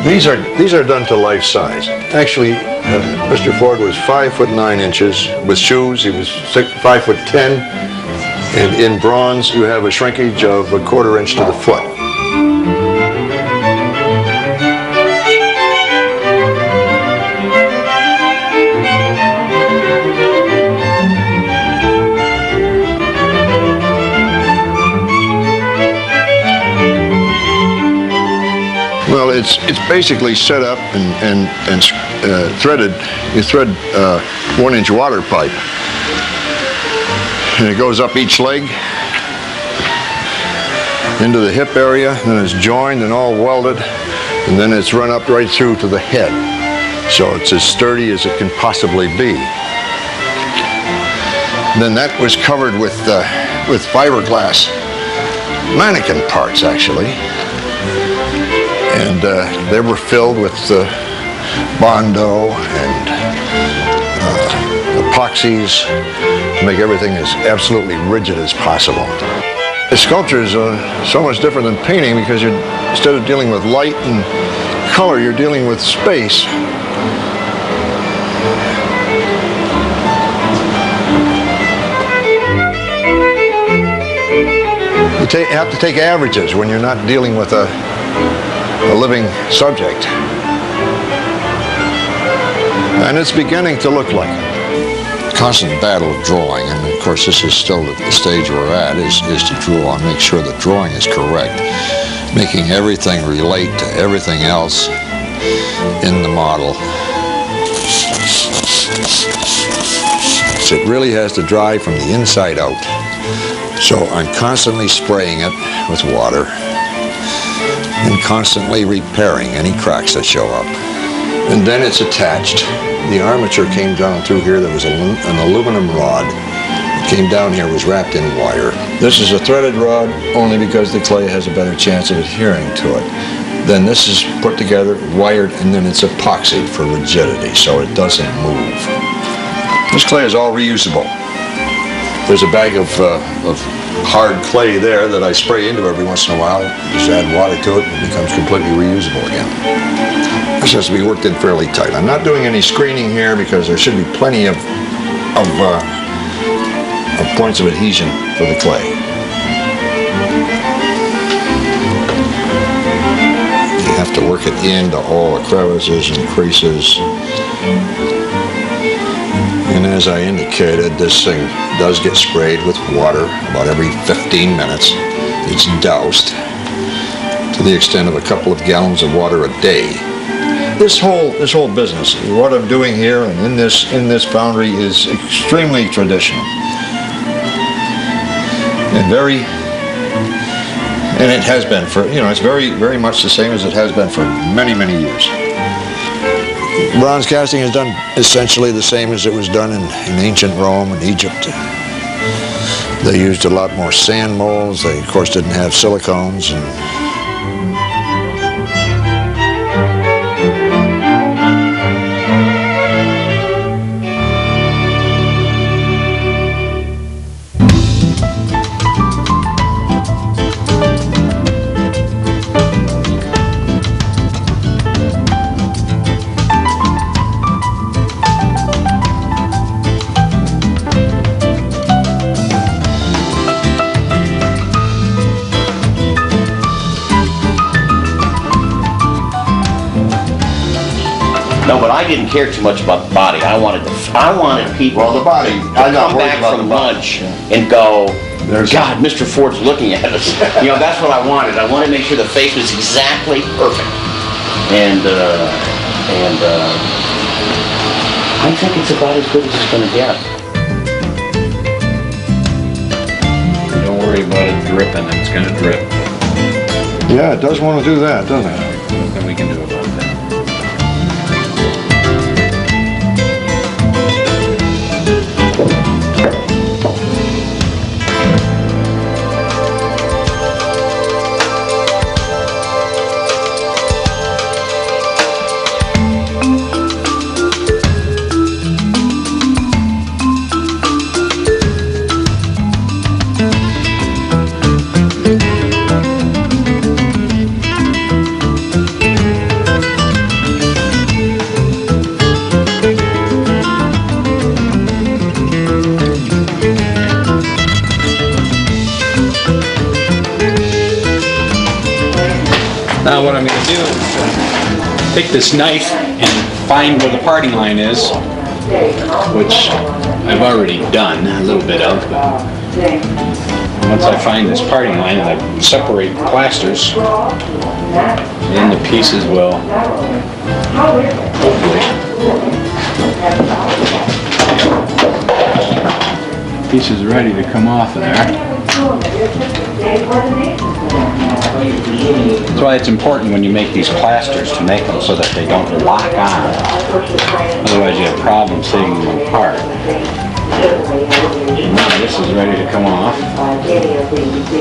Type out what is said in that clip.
These are done to life size. Actually, Mr. Ford was 5'9" with shoes. He was 5'10", and in bronze you have a shrinkage of 1/4 inch to the foot. Well, it's basically set up and threaded. You thread 1-inch water pipe, and it goes up each leg into the hip area. Then it's joined and all welded, and then it's run up right through to the head. So it's as sturdy as it can possibly be. Then that was covered with fiberglass mannequin parts, actually. And they were filled with Bondo and epoxies to make everything as absolutely rigid as possible. The sculpture is so much different than painting because instead of dealing with light and color, you're dealing with space. You have to take averages when you're not dealing with a living subject. And it's beginning to look like it. Constant battle of drawing, and of course this is still the stage we're at, is to draw and make sure the drawing is correct, making everything relate to everything else in the model. So it really has to dry from the inside out. So I'm constantly spraying it with water and constantly repairing any cracks that show up. And then it's attached. The armature came down through here. There was an aluminum rod. It came down here, was wrapped in wire. This is a threaded rod only because the clay has a better chance of adhering to it. Then this is put together, wired, and then it's epoxied for rigidity so it doesn't move. This clay is all reusable. There's a bag of hard clay there that I spray into every once in a while. Just add water to it and it becomes completely reusable again. This has to be worked in fairly tight. I'm not doing any screening here because there should be plenty of points of adhesion for the clay. You have to work it into all the crevices and creases. And as I indicated, this thing does get sprayed with water about every 15 minutes. It's doused to the extent of a couple of gallons of water a day. This whole business, what I'm doing here and in this foundry is extremely traditional. And it has been for, it's very much the same as it has been for many, many years. Bronze casting is done essentially the same as it was done in ancient Rome and Egypt. They used a lot more sand molds. They, of course, didn't have silicones. No, but I didn't care too much about the body. I wanted people Well, the body, to come back from lunch and go, God, Mr. Ford's looking at us. That's what I wanted. I wanted to make sure the face was exactly perfect. And I think it's about as good as it's going to get. Don't worry about it dripping. It's going to drip. Yeah, it does want to do that, doesn't it? Nothing we can do about that. Now what I'm gonna do is take this knife and find where the parting line is, which I've already done a little bit of, but once I find this parting line and I separate the plasters, then the pieces will hopefully, pieces ready to come off of there. That's why it's important when you make these plasters to make them so that they don't lock on. Otherwise you have problems taking them apart. Now this is ready to come off.